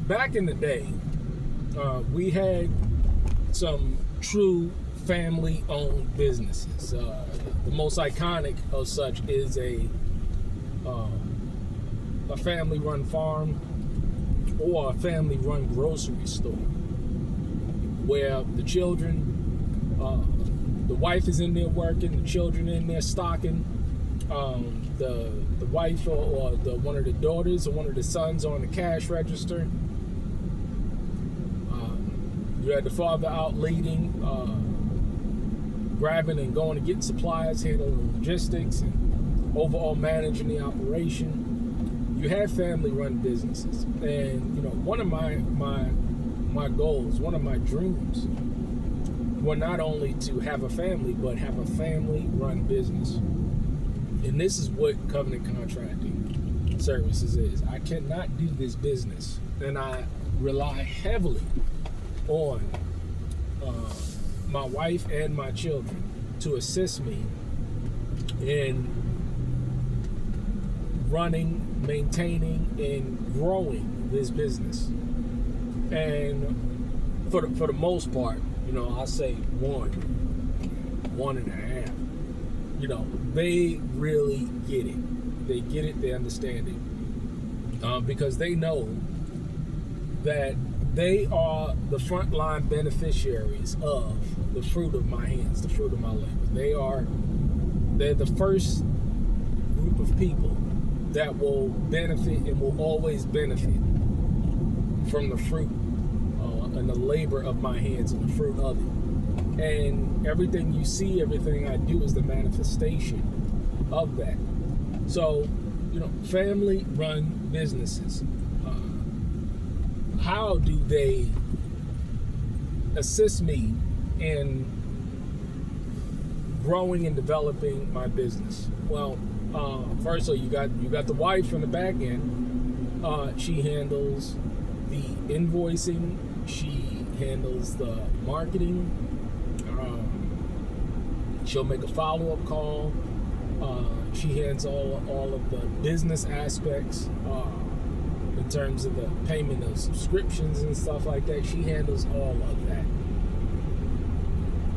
back in the day, we had some true family-owned businesses. The most iconic of such is a family-run farm or a family-run grocery store, where the children, the wife is in there working, the children in there stocking. The wife or the one of the daughters or one of the sons on the cash register. You had the father out leading, grabbing and going to get supplies, handling logistics, and overall managing the operation. You had family-run businesses, and one of my goals, one of my dreams, were not only to have a family, but have a family-run business. And this is what Covenant Contracting Services is. I cannot do this business, and I rely heavily on my wife and my children to assist me in running, maintaining, and growing this business. And for the most part, I'll say one and a half. They really get it. They get it, they understand it. Because they know that they are the frontline beneficiaries of the fruit of my hands, the fruit of my labor. They're the first group of people that will benefit and will always benefit from the fruit and the labor of my hands and the fruit of it. And everything you see, everything I do is the manifestation of that. So, family-run businesses. How do they assist me in growing and developing my business? Well, firstly, you got the wife on the back end. She handles the invoicing. She handles the marketing. She'll make a follow-up call. She handles all of the business aspects in terms of the payment of subscriptions and stuff like that. She handles all of that.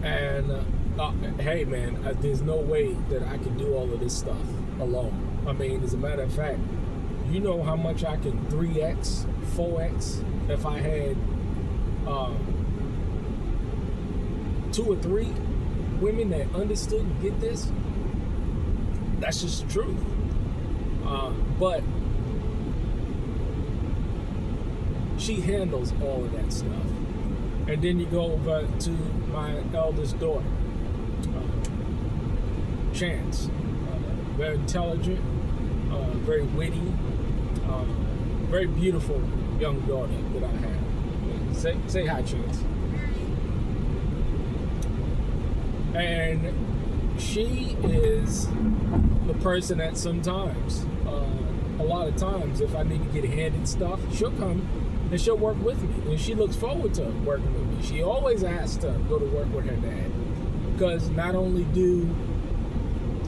And hey, man, there's no way that I can do all of this stuff alone. I mean, as a matter of fact, you know how much I can 3x, 4x if I had 2 or 3 women that understood and get this. That's just the truth. But she handles all of that stuff. And then you go over to my eldest daughter, Chance. Very intelligent, very witty, very beautiful young daughter that I have. Say hi, Chance. And she is the person that sometimes, a lot of times, if I need to get handed stuff, she'll come and she'll work with me. And she looks forward to working with me. She always asks to go to work with her dad. Because not only do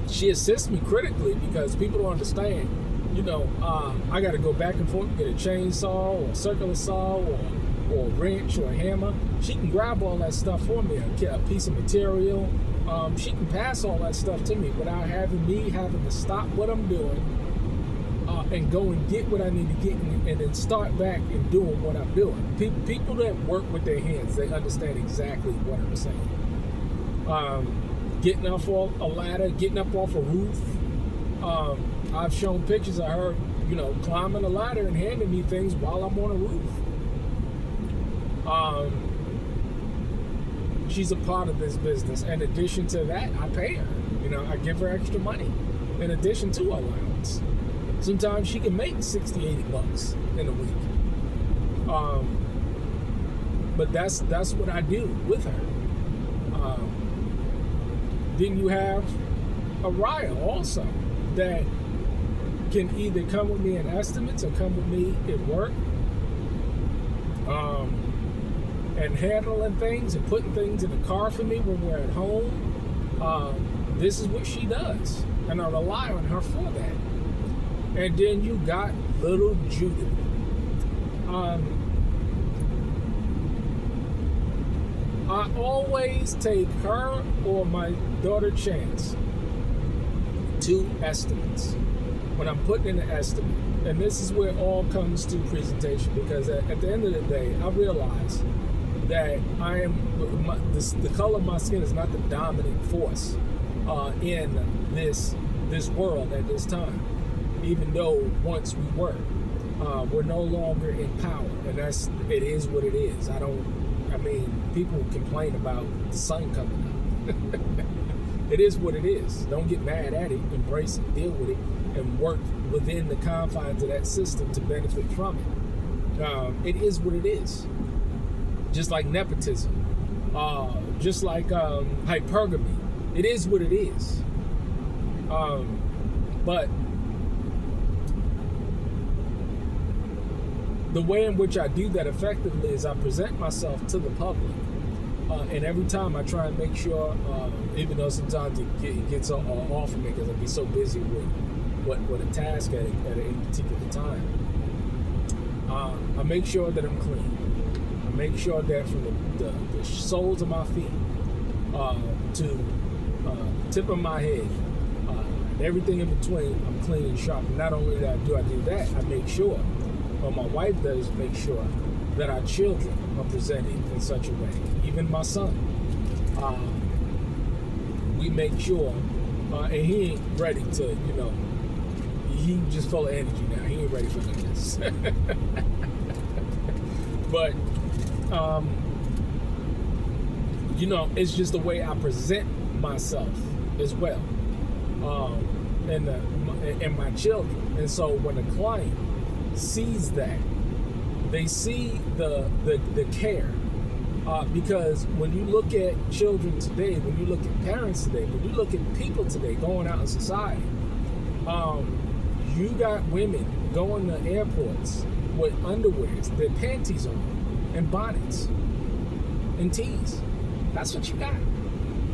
she assist me critically, because people don't understand, I got to go back and forth and get a chainsaw or a circular saw or a wrench or a hammer. She can grab all that stuff for me, a piece of material. She can pass all that stuff to me without having to stop what I'm doing and go and get what I need to get and then start back and doing what I'm doing. People that work with their hands, they understand exactly what I'm saying. Getting up off a ladder, getting up off a roof. I've shown pictures of her, climbing a ladder and handing me things while I'm on a roof. She's a part of this business. In addition to that, I pay her. I give her extra money in addition to allowance. Sometimes she can make $60-$80 in a week. But that's what I do with her. Then you have Araya also that can either come with me in estimates or come with me at work. And handling things and putting things in the car for me when we're at home. This is what she does, and I rely on her for that. And then you got little Judith. I always take her or my daughter Chance to estimates when I'm putting in an estimate. And this is where it all comes to presentation, because at the end of the day, I realize that the color of my skin is not the dominant force in this world at this time. Even though once we were, we're no longer in power, and it is what it is. People complain about the sun coming out. It is what it is. Don't get mad at it. Embrace it, deal with it, and work within the confines of that system to benefit from it. It is what it is. Just like nepotism, just like hypergamy. It is what it is. But the way in which I do that effectively is I present myself to the public. And every time I try and make sure, even though sometimes it gets off of me because I'll be so busy with what a task at a particular time, I make sure that I'm clean. I make sure that from the soles of my feet to tip of my head, and everything in between, I'm clean and sharp. And not only do I do that, I make sure, or my wife does make sure, that our children are presented in such a way. Even my son, we make sure, and he ain't ready to, he just full of energy now. He ain't ready for this. But, it's just the way I present myself as well, and my children. And so when a client sees that, they see the care, because when you look at children today, when you look at parents today, when you look at people today going out in society, you got women going to airports with underwears, their panties on, and bonnets, and tees. That's what you got.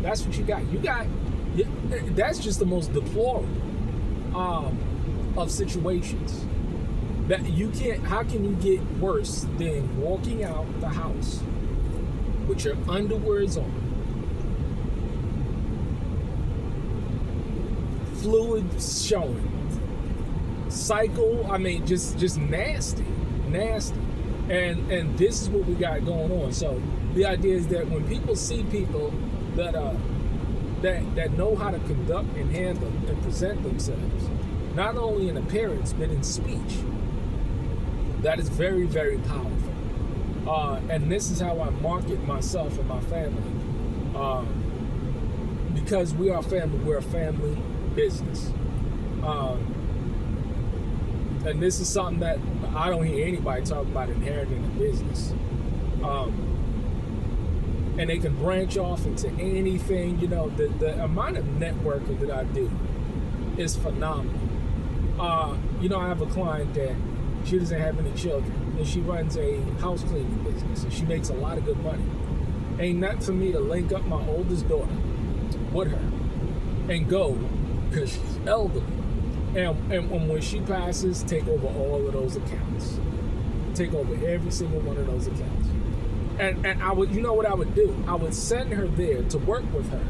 That's what you got. That's just the most deplorable of situations. That you can't. How can you get worse than walking out the house with your underwears on, fluid showing, cycle? Just nasty, and this is what we got going on. So the idea is that when people see people that know how to conduct and handle and present themselves, not only in appearance but in speech, that is very, very powerful. And this is how I market myself and my family. Because we are family, we're a family business. And this is something that I don't hear anybody talk about, inheriting a business. And they can branch off into anything. The amount of networking that I do is phenomenal. I have a client that she doesn't have any children, and she runs a house cleaning business, and she makes a lot of good money. Ain't nothing for me to link up my oldest daughter with her and go, because she's elderly, and when she passes, take over all of those accounts, take over every single one of those accounts. And I would, what I would do? I would send her there to work with her,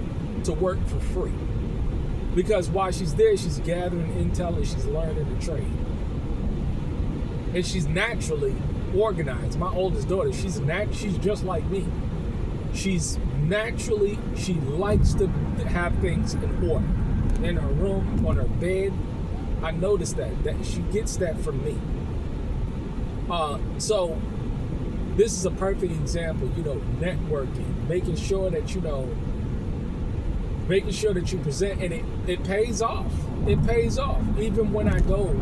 to work for free, because while she's there, she's gathering intel and she's learning the trade. And she's naturally organized. My oldest daughter, she's just like me. She likes to have things in order. In her room, on her bed. I noticed that she gets that from me. So this is a perfect example, networking, making sure that you present, and it pays off. It pays off. Even when I go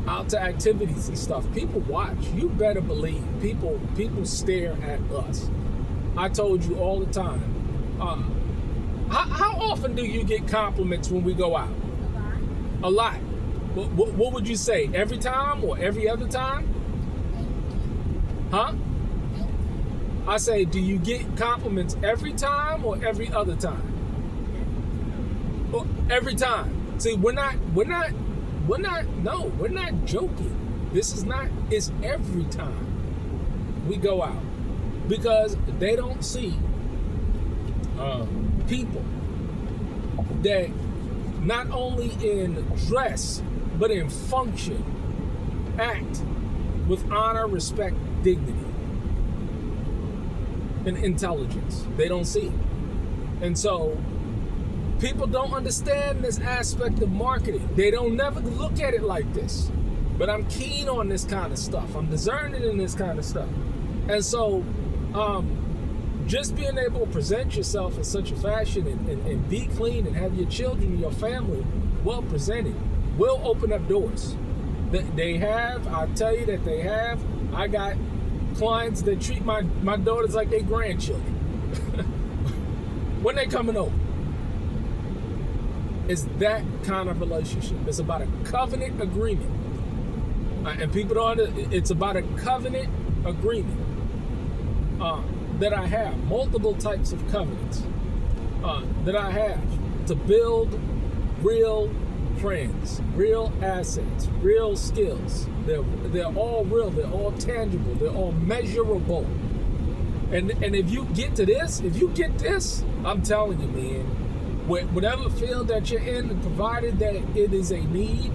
out to activities and stuff, people watch. You better believe people stare at us. I told you all the time. How often do you get compliments when we go out? A lot. What would you say? Every time or every other time? Huh? I say, do you get compliments every time or every other time? Well, every time. See, we're not joking. It's every time we go out. because they don't see people that not only in dress but in function act with honor, respect, dignity, and intelligence. They don't see it. And so people don't understand this aspect of marketing. They don't never look at it like this. But I'm keen on this kind of stuff. I'm discerning in this kind of stuff. And so just being able to present yourself in such a fashion and be clean and have your children and your family well presented will open up doors. They have, I'll tell you that they have. I got clients that treat my daughters like their grandchildren when they coming over. It's that kind of relationship. It's about a covenant agreement. And people don't understand, it's about a covenant agreement that I have, multiple types of covenants that I have to build real friends, real assets, real skills. They're all real, they're all tangible, they're all measurable. And if you get this, I'm telling you, man, whatever field that you're in, provided that it is a need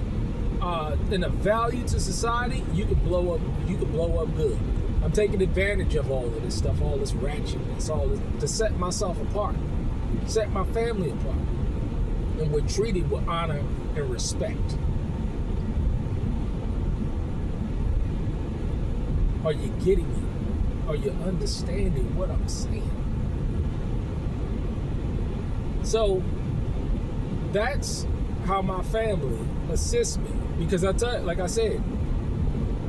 and a value to society, you can blow up good. I'm taking advantage of all of this stuff, all this ratchetness, all this, to set myself apart, set my family apart. And we're treated with honor and respect. Are you getting me? Are you understanding what I'm saying? So that's how my family assists me. Because I tell you, like I said,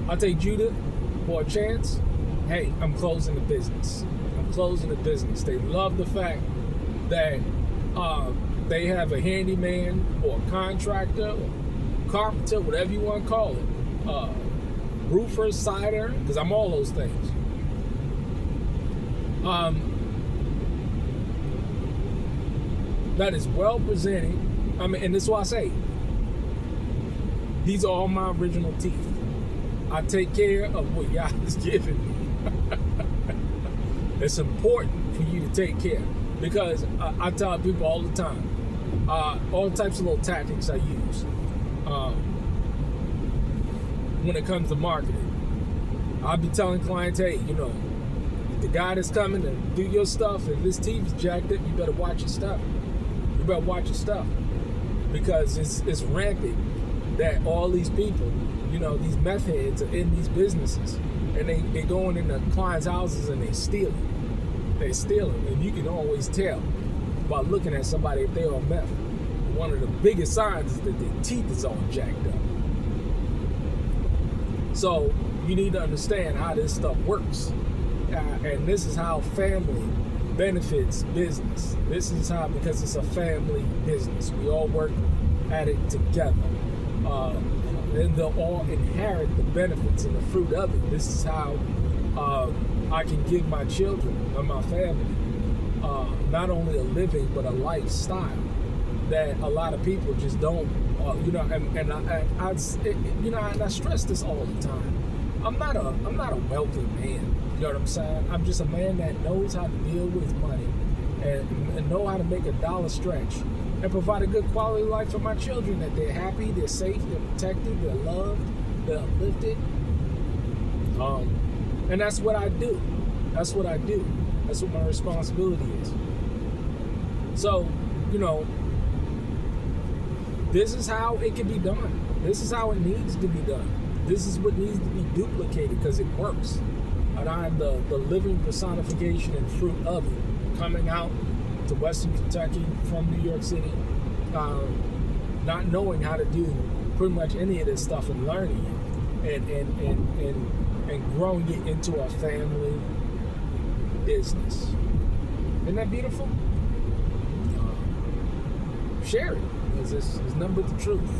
I take Judah for a chance. Hey, I'm closing the business. I'm closing the business. They love the fact that they have a handyman or a contractor or carpenter, whatever you want to call it, roofer, cider, because I'm all those things. That is well presented. I mean, and this is why I say, these are all my original teeth. I take care of what y'all is giving me. It's important for you to take care, because I tell people all the time, all types of little tactics I use when it comes to marketing. I'll be telling clients, hey, you know, the guy that's coming to do your stuff, if his teeth is jacked up, you better watch your stuff. You better watch your stuff, because it's rampant that all these people, you know, these meth heads are in these businesses, and they going into clients' houses and they stealing. They're stealing, and you can always tell by looking at somebody if they're on meth. One of the biggest signs is that their teeth is all jacked up. So you need to understand how this stuff works, and this is how family benefits business. This is how, because it's a family business, we all work at it together. And they'll all inherit the benefits and the fruit of it. This is how I can give my children and my family not only a living but a lifestyle that a lot of people just don't. You know, and I stress this all the time. I'm not a wealthy man. You know what I'm saying? I'm just a man that knows how to deal with his money and know how to make a dollar stretch and provide a good quality of life for my children, that they're happy, they're safe, they're protected, they're loved, they're uplifted. And that's what I do. That's what I do. That's what my responsibility is. So, you know, this is how it can be done. This is how it needs to be done. This is what needs to be duplicated, because it works. And I'm the living personification and fruit of it, coming out to Western Kentucky from New York City, not knowing how to do pretty much any of this stuff and learning it and growing it into a family business. Isn't that beautiful? Share it, because it's nothing but the truth.